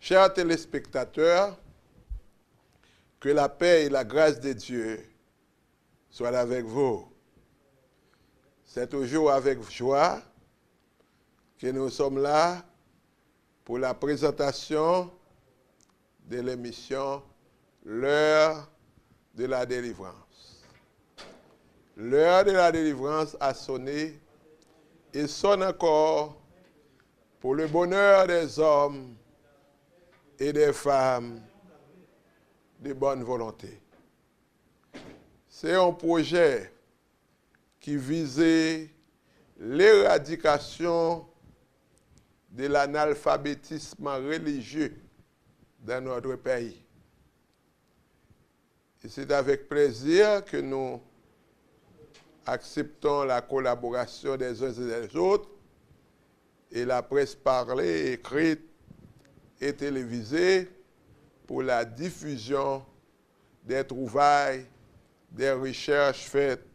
Chers téléspectateurs, que la paix et la grâce de Dieu soient avec vous. C'est toujours avec joie que nous sommes là pour la présentation de l'émission L'heure de la délivrance. L'heure de la délivrance a sonné et sonne encore pour le bonheur des hommes et des femmes de bonne volonté. C'est un projet qui visait l'éradication de l'analphabétisme religieux dans notre pays. Et c'est avec plaisir que nous acceptons la collaboration des uns et des autres et la presse parlée, écrite et télévisée pour la diffusion des trouvailles, des recherches faites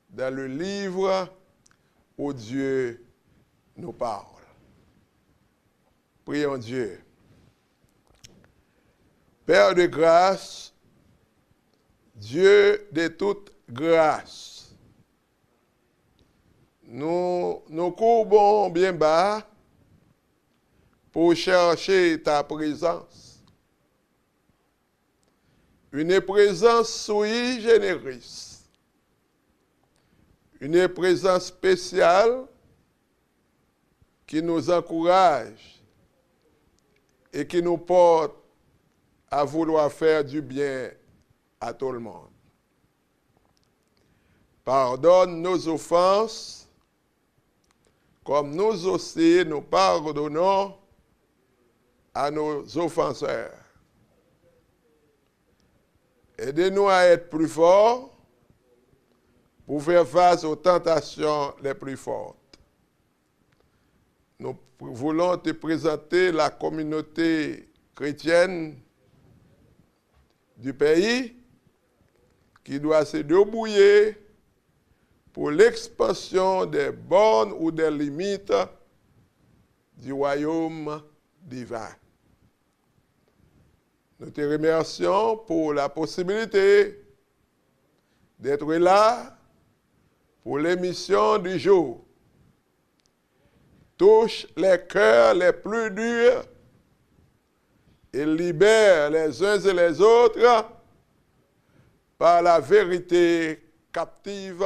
dans le livre où Dieu nous parle. Prions Dieu. Père de grâce, Dieu de toute grâce, nous nous courbons bien bas pour chercher ta présence. Une présence sui generis, une présence spéciale qui nous encourage et qui nous porte à vouloir faire du bien à tout le monde. Pardonne nos offenses, comme nous aussi nous pardonnons à nos offenseurs. Aidez-nous à être plus forts pour faire face aux tentations les plus fortes. Nous voulons te présenter la communauté chrétienne du pays qui doit se débrouiller pour l'expansion des bornes ou des limites du royaume divin. Nous te remercions pour la possibilité d'être là pour l'émission du jour. Touche les cœurs les plus durs et libère les uns et les autres par la vérité captive,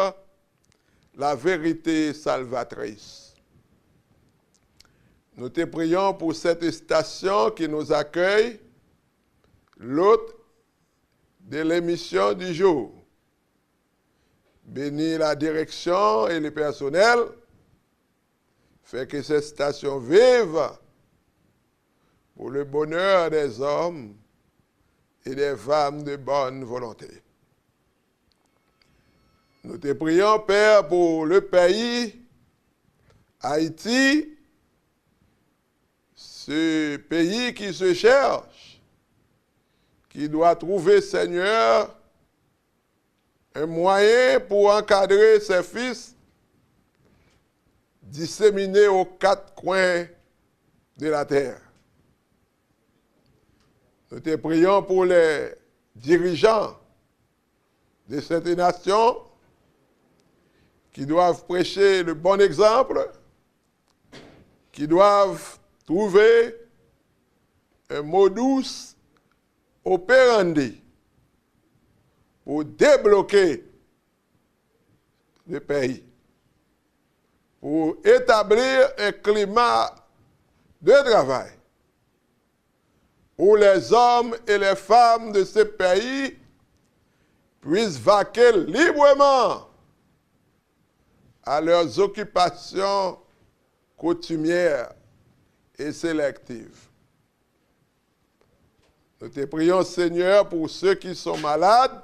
la vérité salvatrice. Nous te prions pour cette station qui nous accueille, l'hôte de l'émission du jour. Bénis la direction et le personnel, fait que cette station vive pour le bonheur des hommes et des femmes de bonne volonté. Nous te prions, Père, pour le pays, Haïti, ce pays qui se cherche, qui doit trouver, Seigneur, un moyen pour encadrer ses fils disséminés aux quatre coins de la terre. Nous te prions pour les dirigeants de cette nation qui doivent prêcher le bon exemple, qui doivent trouver un modus operandi pour débloquer le pays, pour établir un climat de travail où les hommes et les femmes de ce pays puissent vaquer librement à leurs occupations coutumières et sélectives. Nous te prions, Seigneur, pour ceux qui sont malades,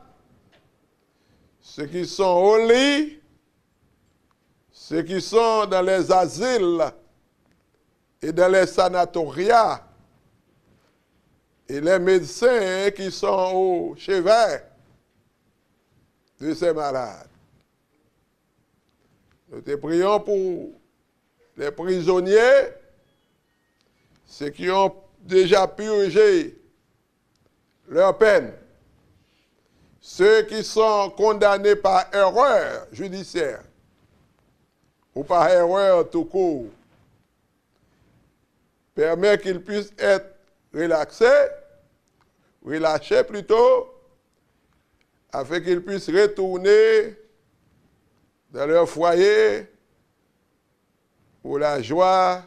ceux qui sont au lit, ceux qui sont dans les asiles et dans les sanatoria, et les médecins qui sont au chevet de ces malades. Nous te prions pour les prisonniers, ceux qui ont déjà purgé leur peine, ceux qui sont condamnés par erreur judiciaire ou par erreur tout court, permet qu'ils puissent être relâchés plutôt, afin qu'ils puissent retourner dans leur foyer pour la joie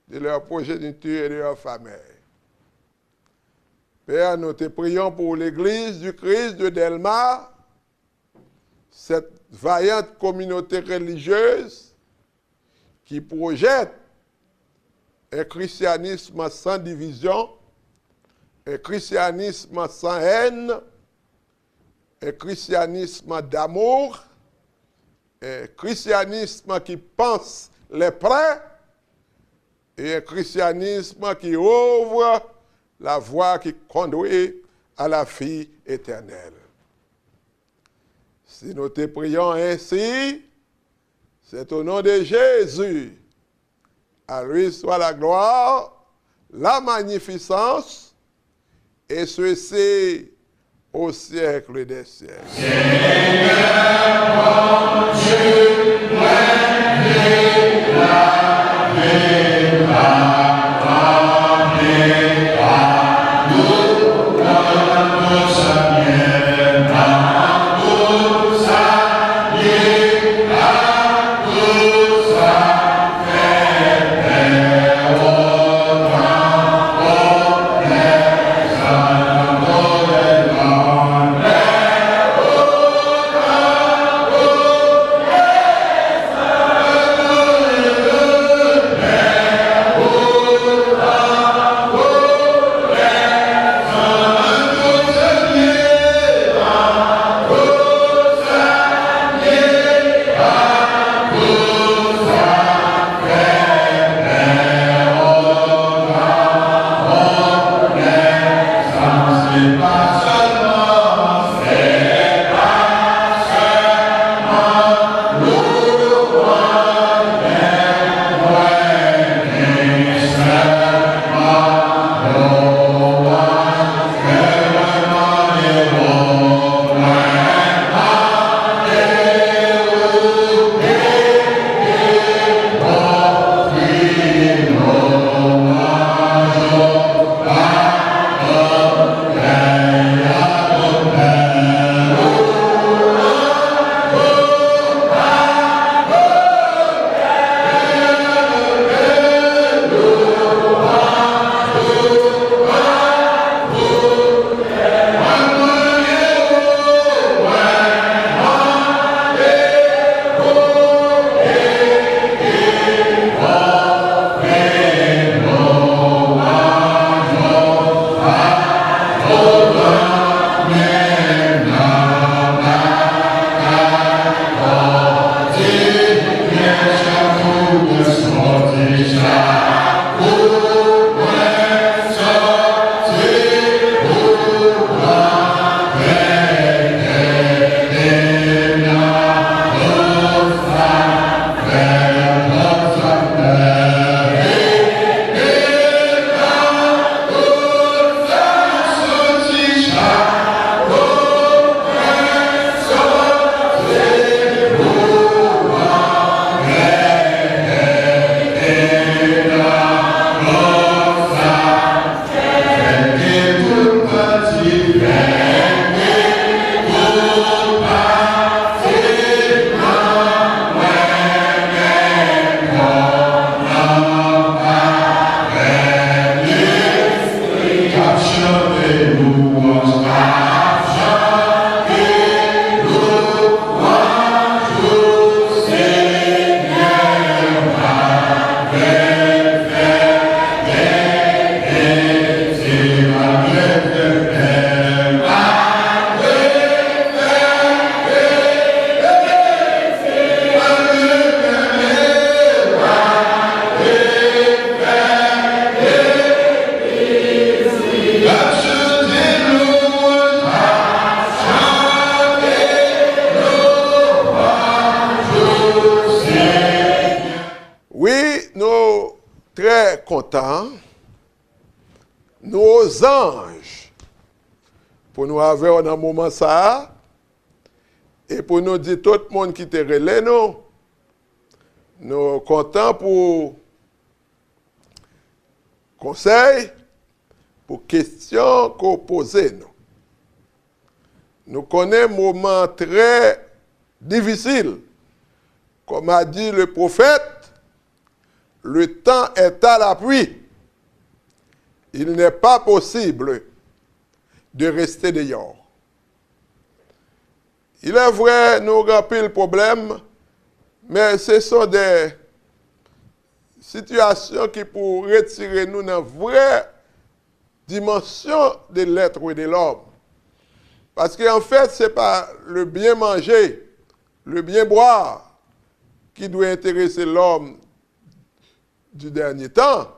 de leur progéniture et de leur famille. Père, nous te prions pour l'Église du Christ de Delmar, cette vaillante communauté religieuse qui projette un christianisme sans division, un christianisme sans haine, un christianisme d'amour, un christianisme qui pense les prêts et un christianisme qui ouvre la voie qui conduit à la vie éternelle. Si nous te prions ainsi, c'est au nom de Jésus. À lui soit la gloire, la magnificence, et ceci au siècle des siècles. Seigneur, mon Dieu, aux anges pour nous avoir dans un moment ça et pour nous dire tout le monde qui te relève nous contents pour conseil, pour questions qu'on pose nous. Nous connaissons un moment très difficile. Comme a dit le prophète, le temps est à l'appui. Il n'est pas possible de rester dehors. Il est vrai, nous avons le problème, mais ce sont des situations qui pourraient retirer nous dans la vraie dimension de l'être et de l'homme. Parce qu'en fait, ce n'est pas le bien manger, le bien boire qui doit intéresser l'homme du dernier temps,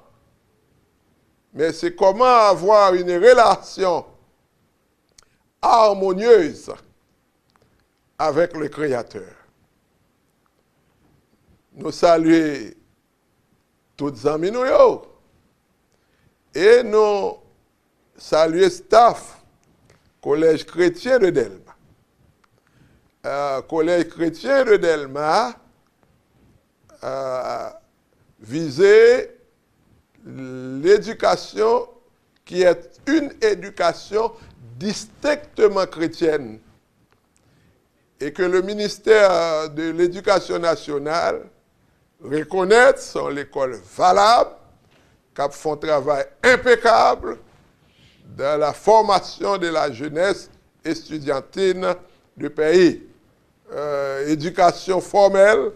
mais c'est comment avoir une relation harmonieuse avec le Créateur. Nous saluons tous les amis nous et nous saluons staff Collège chrétien de Delma. Collège chrétien de Delma visait l'éducation qui est une éducation distinctement chrétienne et que le ministère de l'Éducation nationale reconnaît sont l'école valable, qui font un travail impeccable dans la formation de la jeunesse estudiantine du pays. Éducation formelle,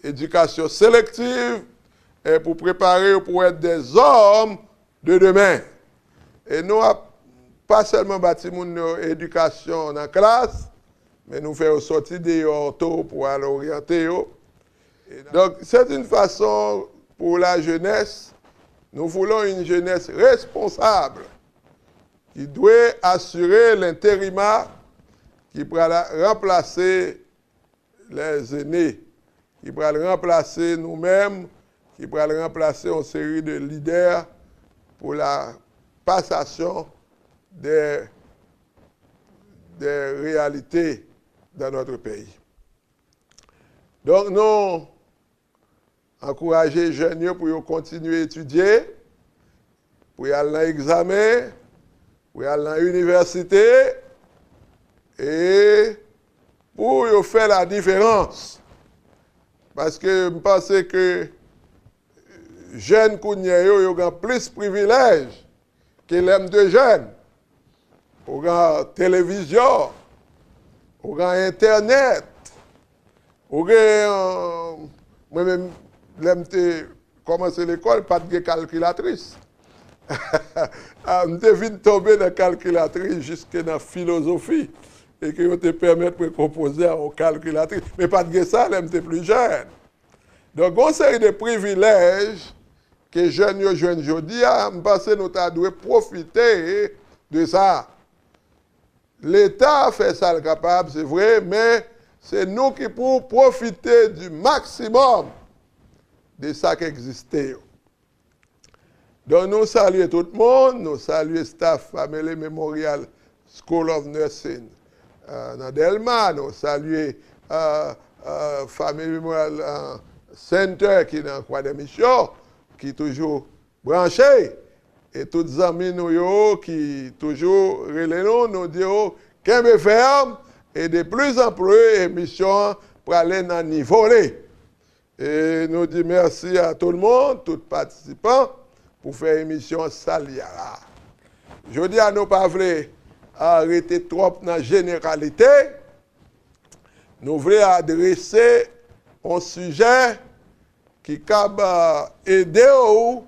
éducation sélective, et pour préparer pour être des hommes de demain. Et nous, pas seulement bâti mon éducation dans la classe, mais nous faisons sortir des orthos pour aller orienter. Donc, c'est une façon pour la jeunesse. Nous voulons une jeunesse responsable qui doit assurer l'intérim, qui pourra remplacer les aînés, qui pourra remplacer nous-mêmes, qui pourra remplacer une série de leaders pour la passation des réalités dans notre pays. Donc, nous encourageons les jeunes pour continuer à étudier, pour aller à l'examen, pour aller à l'université et pour faire la différence. Parce que je pense que les jeunes qui ont plus de privilèges que les deux jeunes. Ils ont la télévision, ils ont Internet, ils ont moi-même, j'ai commencé l'école, pas de calculatrice. Je suis tombé dans la calculatrice jusque dans la philosophie et que te permettre de composer en calculatrice. Mais pas de ça, j'étais plus jeune. Donc, on série de privilèges que les jeunes aujourd'hui, je pense que nous devons profiter de ça. L'État fait ça le capable, c'est vrai, mais c'est nous qui pouvons profiter du maximum de ça qui existait. Donc nous saluons tout le monde, nous saluons le staff Family Memorial School of Nursing dans Delma, nous saluons Family Memorial Center qui est dans Croix des Missions, qui est toujours branché. Et tous les amis nous qui toujours relèvent nous disent qu'un peu ferme et de plus en plus émission pour aller dans le niveau. Et nous disons merci à tout le monde, tous les participants, pour faire émission Saliara. Je dis à nos pas arrêter trop dans la généralité. Nous voulons adresser un sujet qui peut aider à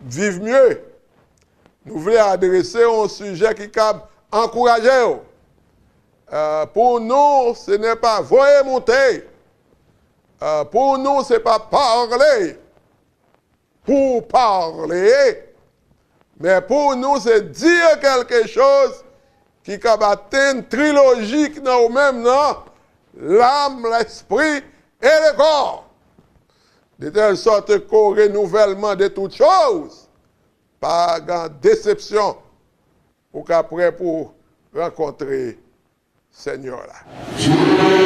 vivre mieux. Nous voulons adresser un sujet qui peut encourager. Pour nous, ce n'est pas voyer monter. Pour nous, ce n'est pas parler pour parler, mais pour nous, c'est dire quelque chose qui peut atteindre trilogique dans le même nom, l'âme, l'esprit et le corps. De telle sorte qu'au renouvellement de toutes choses, pas de déception, ou qu'après pour rencontrer Seigneur là.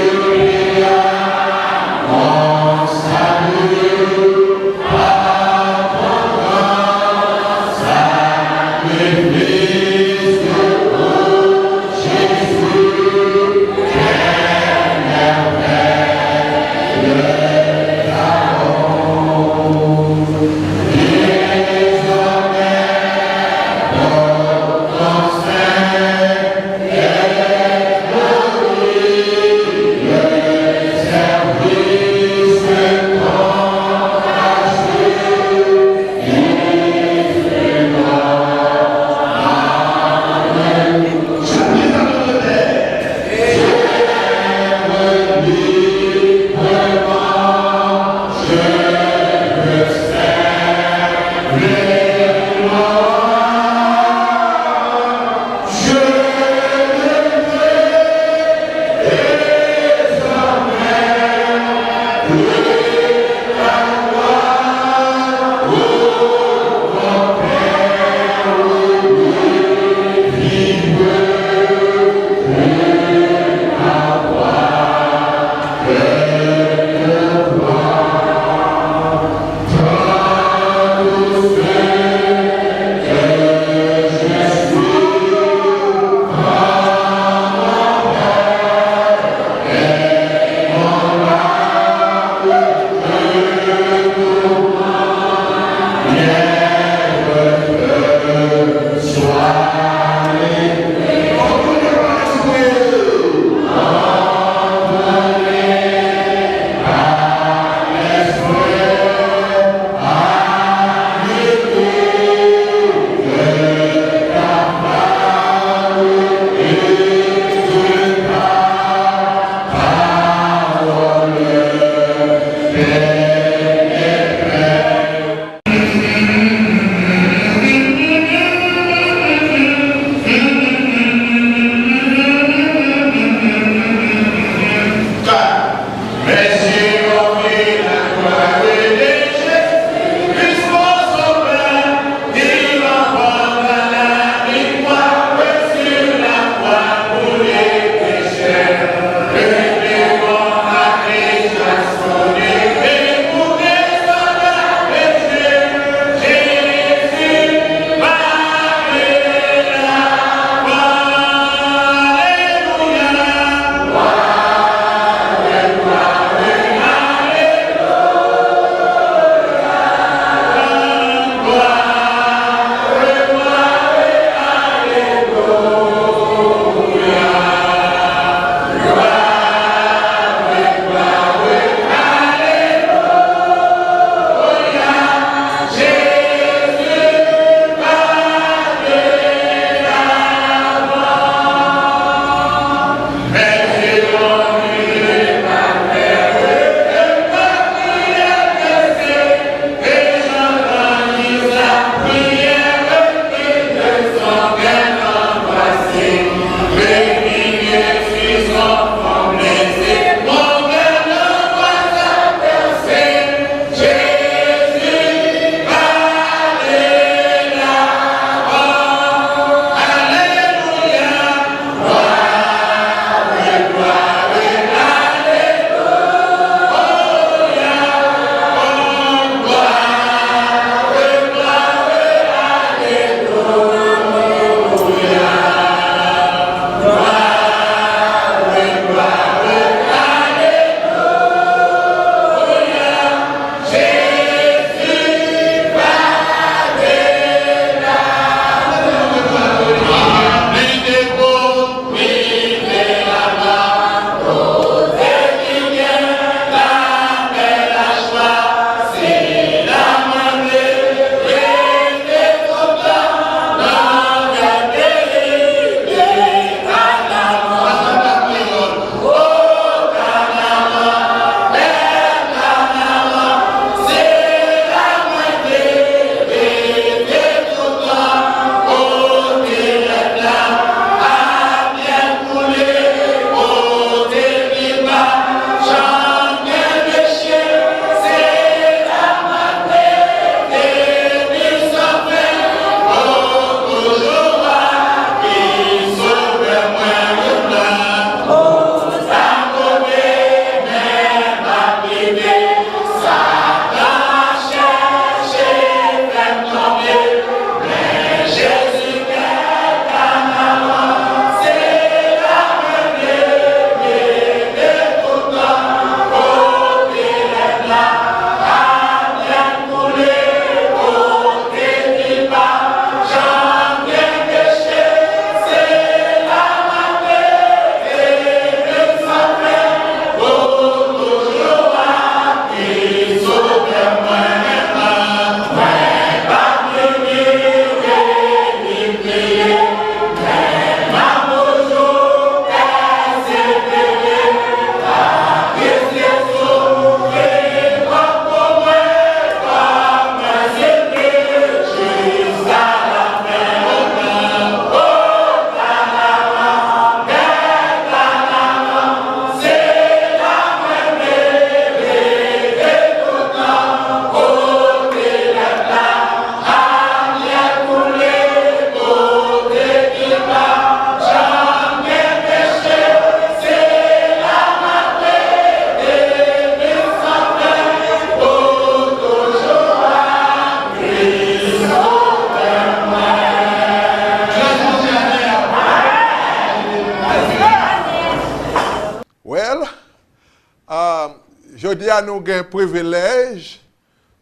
je dis à nous un privilège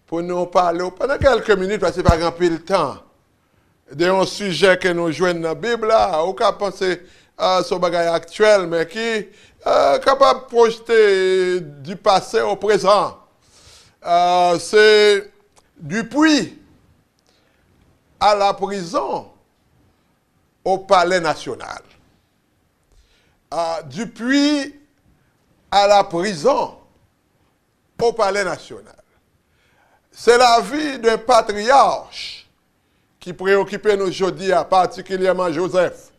pour nous parler pendant quelques minutes, parce que pas grand peu le temps, d'un sujet que nous jouons dans la Bible, là, ou qu'à penser à ce bagage actuel, mais qui est capable de projeter du passé au présent. C'est du puits à la prison au palais national. Du puits à la prison au palais national. C'est la vie d'un patriarche qui préoccupait nous aujourd'hui, particulièrement Joseph.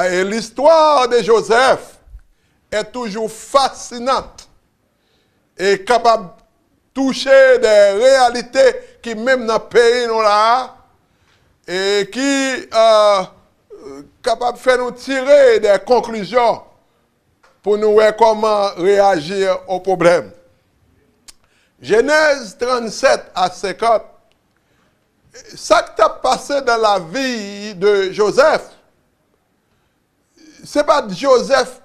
Et l'histoire de Joseph est toujours fascinante et capable de toucher des réalités qui, même dans le pays, nous là, et qui capable de faire nous tirer des conclusions pour nous voir comment réagir aux problèmes. Genèse 37 à 50, ça qui a passé dans la vie de Joseph, ce n'est pas Joseph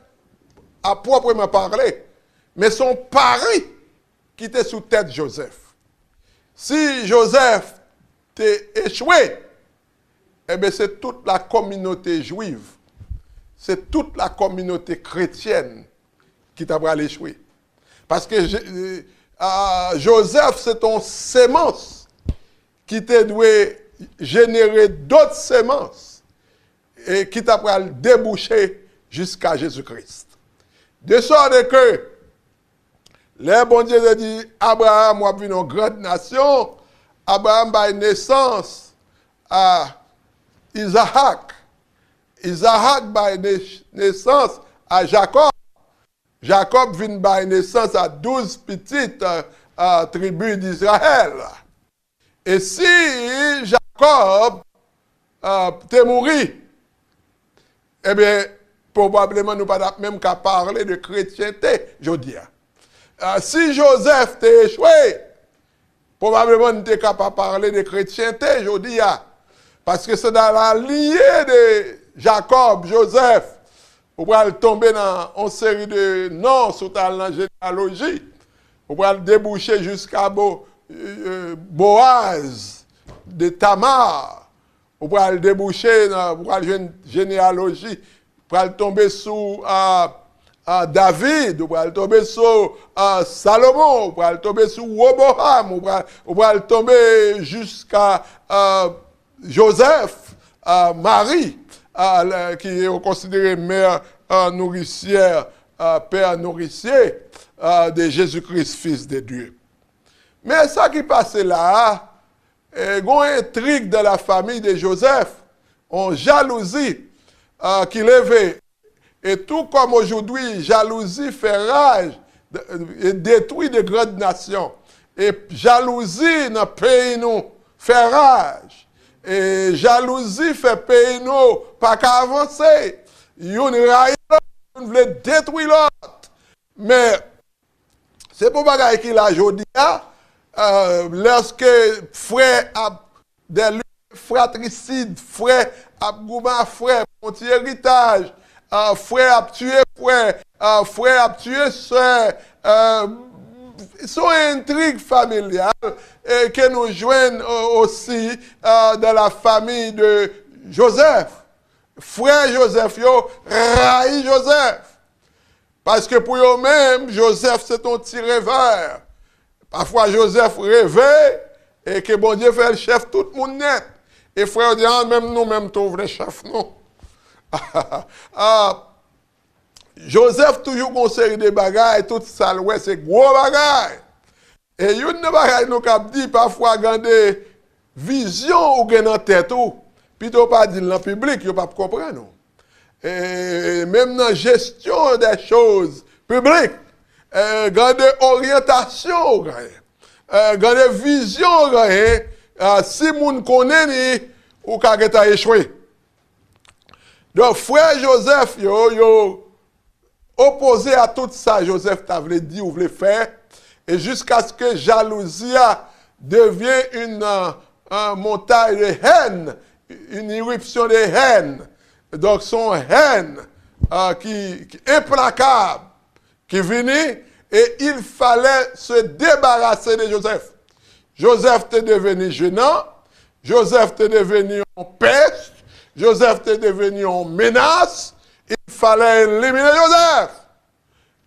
à proprement parler, mais son pari qui était sous tête de Joseph. Si Joseph t'est échoué, eh bien c'est toute la communauté juive, c'est toute la communauté chrétienne qui t'a échoué. Parce que Joseph, c'est ton sémence qui t'a dû générer d'autres sémences et qui t'a déboucher jusqu'à Jésus-Christ. De sorte que, les bon Dieu a dit, Abraham a vu une grande nation, Abraham a naissance à Isaac. Isaac a naissance à Jacob. Jacob vient de naissance à 12 petites tribus d'Israël. Et si Jacob t'est mort, eh bien, probablement nous ne pouvons pas même qu'à parler de chrétienté, je dis. Si Joseph t'est échoué, probablement nous ne sommes pas capable de parler de chrétienté, je dis. Parce que c'est dans la lignée de Jacob, Joseph, on va tomber dans une série de noms sur la généalogie. On va déboucher jusqu'à Boaz, de Tamar. On va déboucher dans la généalogie. On va tomber sous David. On va tomber sur Salomon. On va tomber sur Roboam. On va tomber jusqu'à Joseph, Marie. Qui est considéré mère nourricière, père nourricier de Jésus-Christ, fils de Dieu. Mais ça qui passe là, il y a une intrigue de la famille de Joseph, une jalousie qui levait. Et tout comme aujourd'hui, jalousie fait rage et détruit de grandes nations. Et jalousie dans le pays nous fait rage. Et jalousie fait pays nous pas qu'à avancer. Yon raille l'autre, yon veut détruire l'autre. Mais c'est pour bagaille qu'il a aujourd'hui, lorsque frère a des luttes fratricides, frère a gouma frère, petit héritage, frère a tué frère, frère a tué soeur, son intrigue familiale et que nous joignons aussi dans la famille de Joseph. Frère Joseph, yo raï Joseph. Parce que pour eux-mêmes, Joseph c'est un petit rêveur. Parfois Joseph rêvait et que bon Dieu fait le chef tout le monde net. Et frère dit, même nous-mêmes, trouve le chef, non. Joseph toujours conseille des bagailles, tout ça, ouais, c'est gros bagailles. Et une des bagailles nous cap dit parfois quand des visions ou gen en tête ou, plutôt pas dire dans le public, yo pas comprendre. Et même dans la gestion des choses publiques, quand des orientations, quand des visions, si moun connaît ou ka geta échoué. Donc frère Joseph yo opposé à tout ça, Joseph t'a voulu dire ou voulu faire, et jusqu'à ce que jalousie devient une montagne de haine, une éruption de haine. Donc son haine qui implacable, qui venait et il fallait se débarrasser de Joseph. Joseph était devenu gênant, Joseph était devenu en peste, Joseph était devenu en menace, il fallait éliminer Joseph.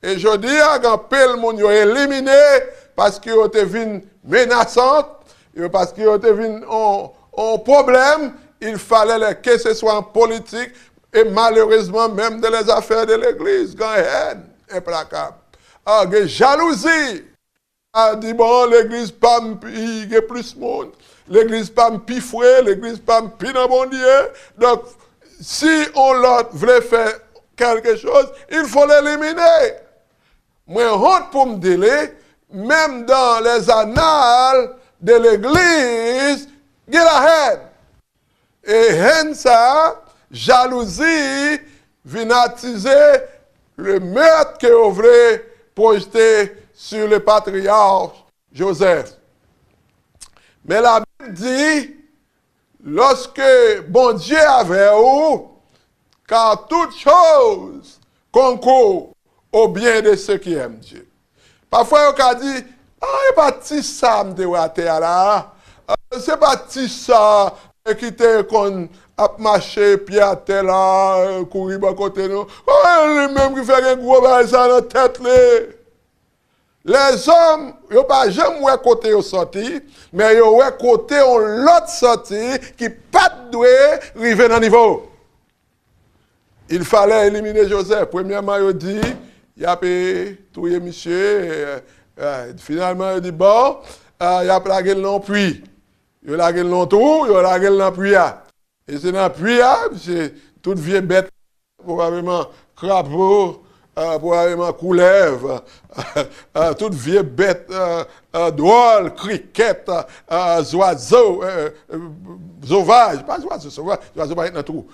Et je dis à Gampel, mon yo éliminé parce qu'il était venu menaçante, parce qu'il était venu en problème, il fallait que ce soit en politique et malheureusement même dans les affaires de l'église, quand haine implacable. Ah, jalousie. Ah, dit bon, l'église pas il y a plus de monde, l'église pas pifoué, l'église pas dans bon Dieu. Donc, si on voulait faire quelque chose, il faut l'éliminer. Moi, honte pour me dire, même dans les annales de l'église, il y a la haine. Et haine ça, jalousie, vient attiser le meurtre que vous voulez projeter sur le patriarche Joseph. Mais la Bible dit, lorsque bon Dieu avait où, car toute chose concourt au bien de ceux qui aiment Dieu. Parfois, on a dit, ah, c'est pas petit ça, là. C'est pas petit ça, qui te qu'on a marché, puis à terre là, courir à côté nous. Oh, lui même qui fait un gros bail ça dans la tête, les hommes, ils n'ont pas jamais vu côté au sorti, mais ils ont vu côté on l'autre sorti qui pas doué arriver dans le niveau. Il fallait éliminer Joseph. Premièrement, il dit, il a tout monsieur. Finalement, il dit, bon, il a plagué le nom puits. Il a plagué le nom tout, il a plagué le nom puits. Et c'est dans le puits, c'est toute vieille bête, probablement crapaud, probablement couleuvre, toute vieille bête, drôle, criquette, oiseau, sauvage, pas oiseau sauvage, oiseau pas dans tout.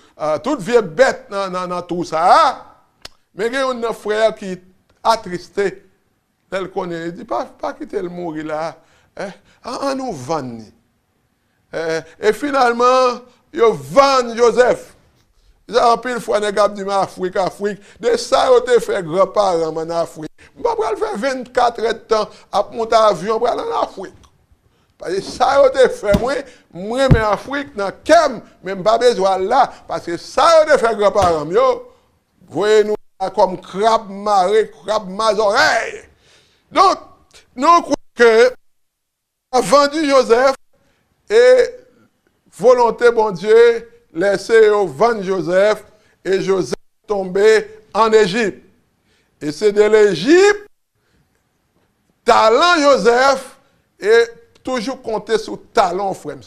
Toute vieille bête dans tout ça. Mais il y a un frère qui est attristé. Elle connaît, il dit, pas quitter le mourir là. On nous vend. Et finalement, ils vendent Joseph. Ils ont pile fois des gars du Afrique. De ça, ils ont fait grands-parents en Afrique. Je vais faire 24 heures de temps à monter en avion pour aller en Afrique. Parce que ça, ils ont fait moi, en Afrique, dans Kem, même pas besoin là. Parce que ça, ils ont fait grands-parents. Voyez-nous comme crabe marée, crabe mazoreille. Donc, nous croyons que a vendu Joseph et volonté, bon Dieu, laissé vendre Joseph et Joseph tombé en Égypte. Et c'est de l'Égypte, talent Joseph et toujours compter sur talent, frère.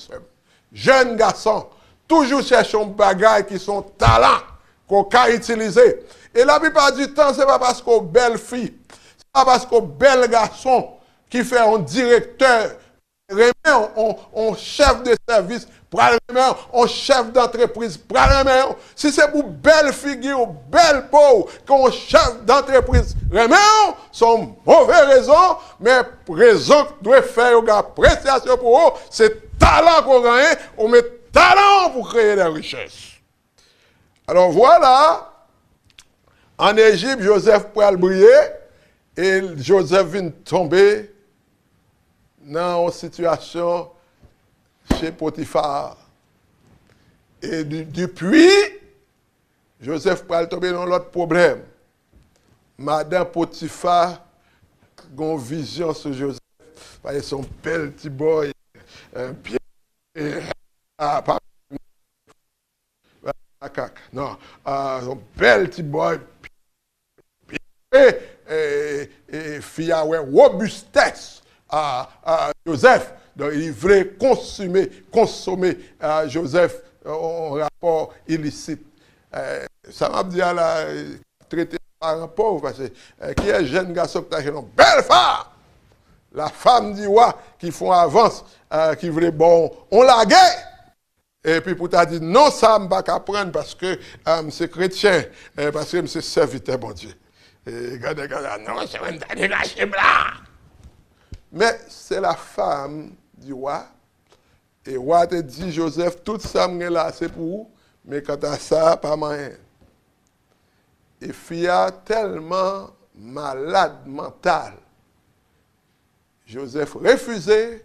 Jeune garçon, toujours cherchons bagailles qui sont talents qu'on peut utiliser. Et la plupart du temps, ce n'est pas parce qu'on belle fille, ce n'est pas parce qu'on bel garçon qui fait un directeur, un chef de service, un chef d'entreprise. Si c'est pour belle figure ou belle peau qu'un chef d'entreprise, sont mauvaises raisons, mais raison que doit faire une appréciation pour eux, c'est talent qu'on gagne, on met talent pour créer des richesses. Alors voilà. En Égypte, Joseph pouvait briller et Joseph vient tomber dans une situation chez Potiphar. Et depuis, Joseph pouvait tomber dans l'autre problème. Madame Potiphar a une vision sur Joseph. Parce que son petit boy, un pied, non, son petit boy, et fille a une robustesse à Joseph. Donc, il voulait consommer Joseph en rapport illicite. Ça m'a dit à la traité par un pauvre, parce que qui est jeune garçon qui a une belle femme, la femme du roi qui font avance, qui voulait bon, on la guerre. Et puis pour t'a dit non, ça ne va pas apprendre parce que c'est chrétien, parce que c'est serviteur, bon Dieu. Et regardez, non, c'est même ta dégagé blanc. Mais c'est la femme du roi. Et le roi te dit, Joseph, tout ça là, c'est pour vous, mais quant à ça, pas moyen. Et fille a tellement malade mental. Joseph refusé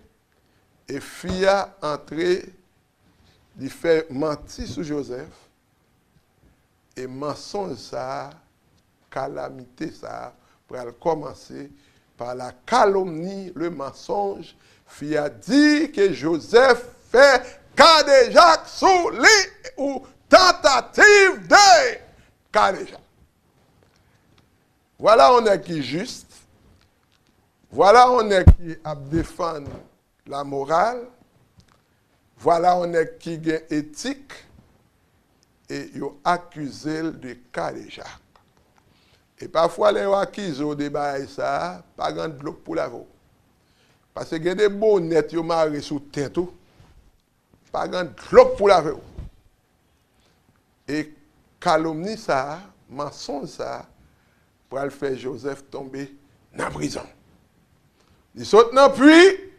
et fia entrer, il fait mentir sur Joseph et mensonge ça, calamité ça, pour commencer par la calomnie, le mensonge, fia dit que Joseph fait cas de Jacques sous lui ou tentative de cas de Jacques. Voilà on est qui juste. Voilà on est qui a défendre la morale. Voilà on est qui gagne éthique et yo accusé de cas de Jacques. Et parfois les accusés au débat ça pas grand bloc pour la voix. Parce que il y a des bonnettes yo marré sous tête tout. Pas grand bloc pour la voix. Et calomnie ça, mensonge ça pour le faire Joseph tomber dans la prison. Il saute dans le puits,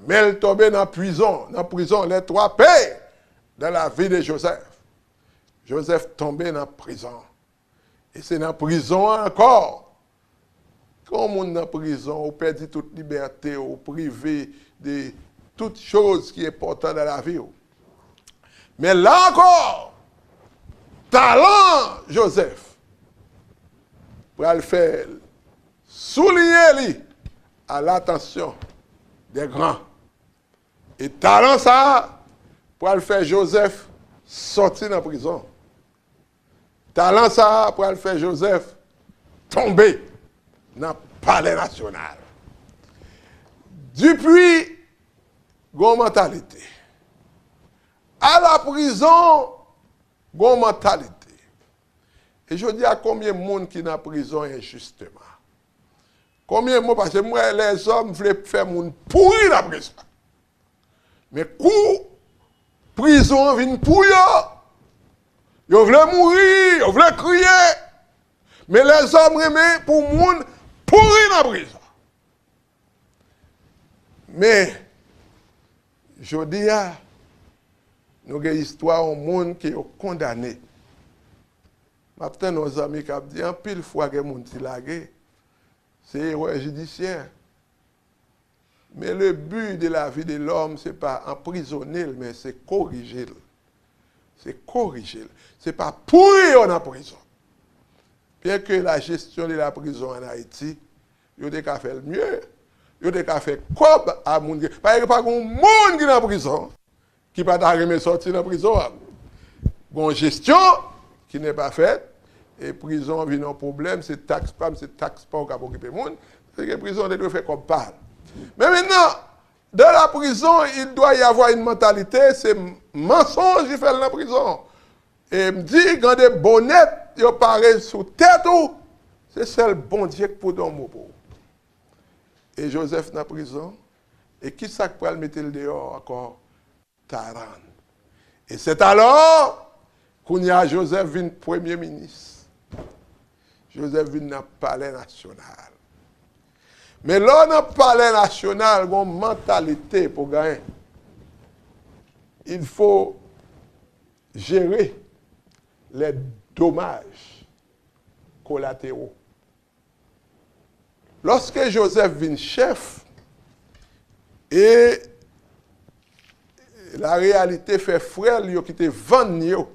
mais il tombe dans la prison. Dans la prison, les trois paix dans la vie de Joseph. Joseph tombé dans la prison. Et c'est dans la prison encore. Quand on est dans la prison, on perd toute liberté, on privé de toutes choses qui sont importantes dans la vie. Mais là encore, talent Joseph, pour le faire souligner lui à l'attention des grands. Et talent ça, pour le faire Joseph sortir de la prison. Talent ça, pour le faire Joseph tomber dans le palais national. Depuis, gon mentalité. À la prison, gon mentalité. Et je dis à combien de monde qui est dans la prison injustement. Combien de monde, parce que moi, les hommes veulent faire mon pourri la prison. Mais coup, prison vient pour eux. Ils veulent mourir, ils veulent crier. Mais les hommes remettent pour monde pourri la prison. Mais, je dis à nous avons une histoire au monde qui est condamné. Maintenant, nos amis qui ont dit, en pile fois que les gens sont lagués, c'est erreur judiciaire. Mais le but de la vie de l'homme, ce n'est pas emprisonner, mais c'est corriger. C'est corriger. Ce n'est pas pourrir en prison. Bien que la gestion de la prison en Haïti, il y a fait le mieux. Il y a fait comme à mon monde. Parce qu'il n'y a pas de monde qui est en prison, qui ne peut pas sortir de la prison. Il y a une gestion qui n'est pas faite. Et prison vient un problème, c'est taxe pas qui va occuper le monde. C'est que la prison doit faire comme parle. Mais maintenant, dans la prison, il doit y avoir une mentalité, c'est mensonge qui fait dans la prison. Et me dit, quand des bonnettes, ils paraissent sous tête, c'est seul bon Dieu pour donner pour. Et Joseph dans la prison, et qui ça peut le mettre dehors encore? Taran. Et c'est alors qu'on y a Joseph vient premier ministre. Joseph vient dans le palais national. Mais là, dans le palais national, il y a une mentalité pour gagner. Il faut gérer les dommages collatéraux. Lorsque Joseph vient chef, et la réalité fait frère, qui te vendent,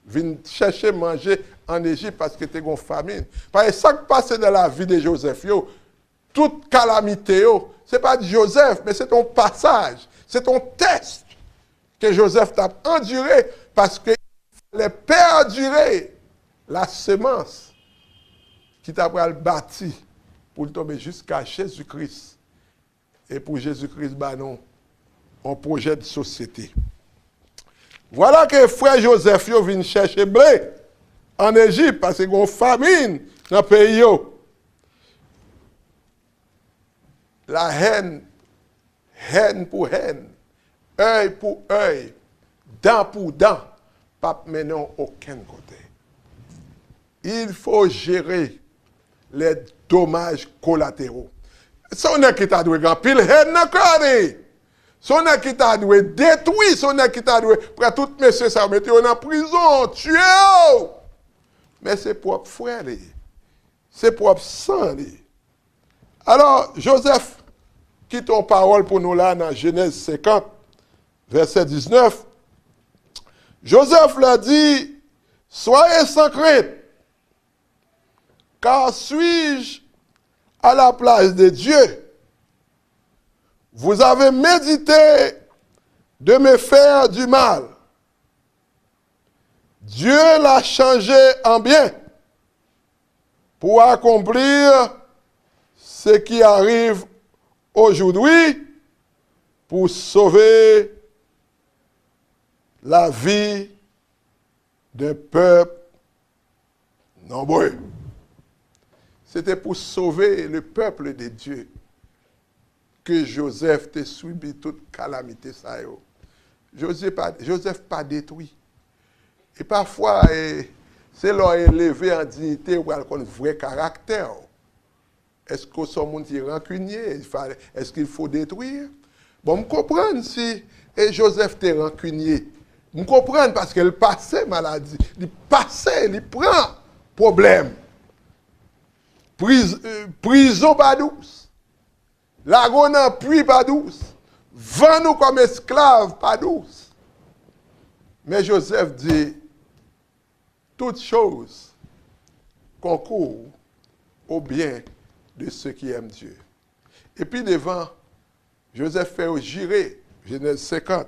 viennent chercher manger en Égypte parce que tu as une famine. Parce que ça qui passe dans la vie de Joseph, toute calamité, ce n'est pas de Joseph, mais c'est ton passage, c'est ton test que Joseph t'a enduré parce qu'il fallait perdurer la semence qui t'a bâti pour tomber jusqu'à Jésus-Christ. Et pour Jésus-Christ, non, on projet de société. Voilà que frère Joseph vient chercher blé en Égypte parce qu'il y a une famine dans le pays. La haine pour haine, œil pour œil, dent pour dent, pas maintenant aucun côté. Il faut gérer les dommages collatéraux. Son qui t'a dû grand pile haine dans le son qui t'a dû détruire, son qui t'a dû pour tout monsieur ça mettre en prison, tuer. Mais c'est propre frère. c'est propre sang. Alors, Joseph, quitte ton parole pour nous là dans Genèse 50, verset 19. Joseph leur dit, soyez sans crainte, car suis-je à la place de Dieu? Vous avez médité de me faire du mal. Dieu l'a changé en bien pour accomplir ce qui arrive aujourd'hui pour sauver la vie d'un peuple nombreux. C'était pour sauver le peuple de Dieu que Joseph te subi toute calamité. Joseph pas détruit. Et parfois, c'est leur élevé en dignité ou un vrai caractère. Est-ce que son monde est rancunier? Est-ce qu'il faut détruire? Bon, je comprends si Joseph était rancunier. Je comprends parce qu'il passait maladie. Il passait, il prend problème. Prison pas douce. Lagon en puits pas douce. Vend nous comme esclaves pas douce. Mais Joseph dit, toutes choses concourent au bien de ceux qui aiment Dieu. Et puis devant, Joseph fait jurer, Genèse 50,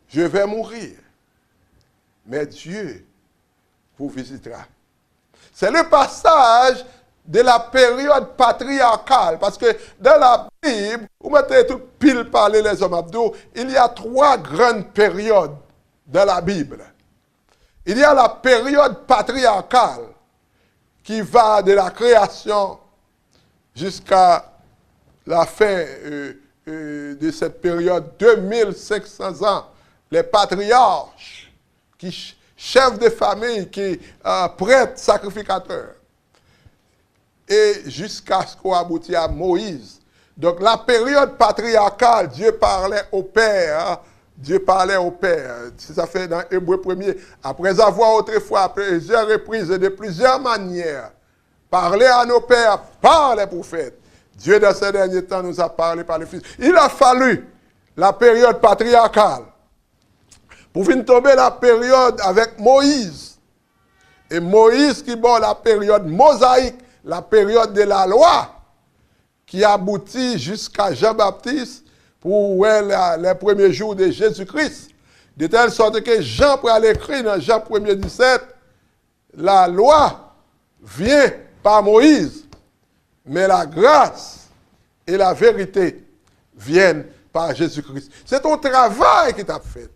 je vais mourir, mais Dieu vous visitera. C'est le passage de la période patriarcale, parce que dans la Bible, vous mettez tout pile parler les hommes abdos, il y a 3 grandes périodes dans la Bible. Il y a la période patriarcale qui va de la création jusqu'à la fin de cette période, 2500 ans. Les patriarches, qui chefs de famille, qui prêtres, sacrificateurs. Et jusqu'à ce qu'on aboutit à Moïse. Donc la période patriarcale, Dieu parlait au Père. Dieu parlait au Père. Ça fait dans Hébreu 1er. Après avoir autrefois, à plusieurs reprises et de plusieurs manières, parlé à nos pères par les prophètes. Dieu, dans ces derniers temps, nous a parlé par le Fils. Il a fallu la période patriarcale pour venir tomber la période avec Moïse. Et Moïse qui bat la période mosaïque, la période de la loi, qui aboutit jusqu'à Jean-Baptiste pour les premiers jours de Jésus-Christ. De telle sorte que Jean peut l'écrire dans Jean 1er 17, la loi vient par Moïse, mais la grâce et la vérité viennent par Jésus-Christ. C'est ton travail qui t'a fait.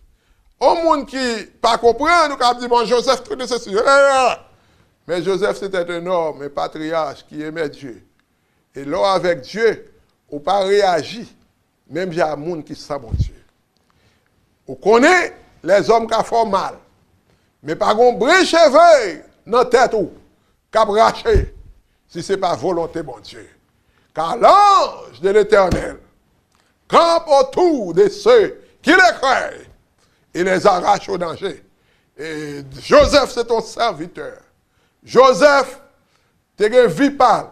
Au monde qui ne pas comprend, nous avons dit, bon, Joseph, tout de ceci. Mais Joseph, c'était un homme, un patriarche qui aimait Dieu. Et là, avec Dieu, on n'a pas réagi. Même il y a un monde qui sent mon Dieu. On connaît les hommes qui font mal. Mais pas qu'on brille cheveux dans la tête ou qui a braché. Si ce n'est pas volonté, mon Dieu. Car l'ange de l'Éternel campe autour de ceux qui les craignent et les arrache au danger. Et Joseph, c'est ton serviteur. Joseph, tu as une vie pâle.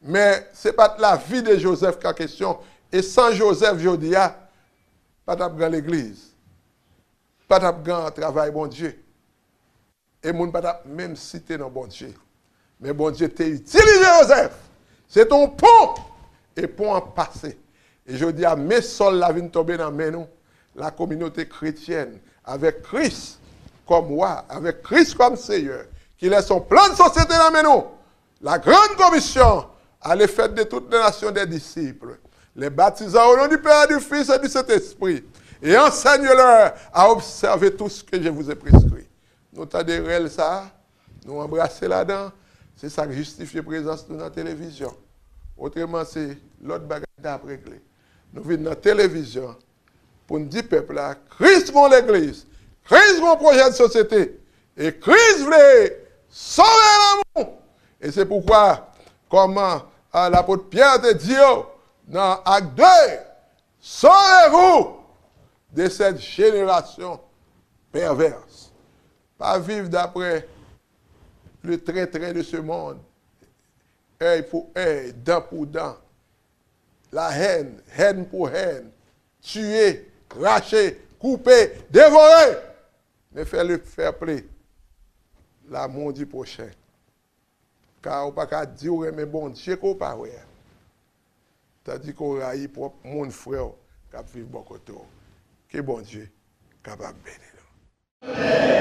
Mais ce n'est pas la vie de Joseph qui est question. Et sans Joseph, je dis, pas de l'église. Pas de travail, bon Dieu. Et mon pas même cité dans bon Dieu. Mais bon Dieu t'a utilisé Joseph. C'est ton pont. Et pont en passé. Et je dis à mes sols la vie tomber dans nous, la communauté chrétienne, avec Christ comme moi, avec Christ comme Seigneur, qui laisse son plan de société dans nous. La grande commission à l'effet de toutes les nations des disciples. Les baptisants au nom du Père, du Fils et du Saint-Esprit. Et enseigne-leur à observer tout ce que je vous ai prescrit. Nous t'adhérons ça, nous embrasser là-dedans. C'est ça qui justifie la présence de la télévision. Autrement, c'est l'autre bagage d'après réglé. Nous venons dans la télévision pour nous dire, peuple là, Christ mon l'église, Christ mon projet de société, et Christ voulait sauver l'amour. Et c'est pourquoi, comme l'apôtre Pierre te dit, dans Acte 2, sauvez-vous de cette génération perverse. Pas vivre d'après le train de ce monde, œil pour œil, dent pour dent, la haine pour haine, tuer, cracher, couper, dévorer, mais faire le fair play, l'amour du prochain. Car on ne peut pas dire mais bon Dieu qu'on pas ouais. Tandis qu'on raille pour mon frère qui vit beaucoup de temps. Que bon Dieu capable de bénir.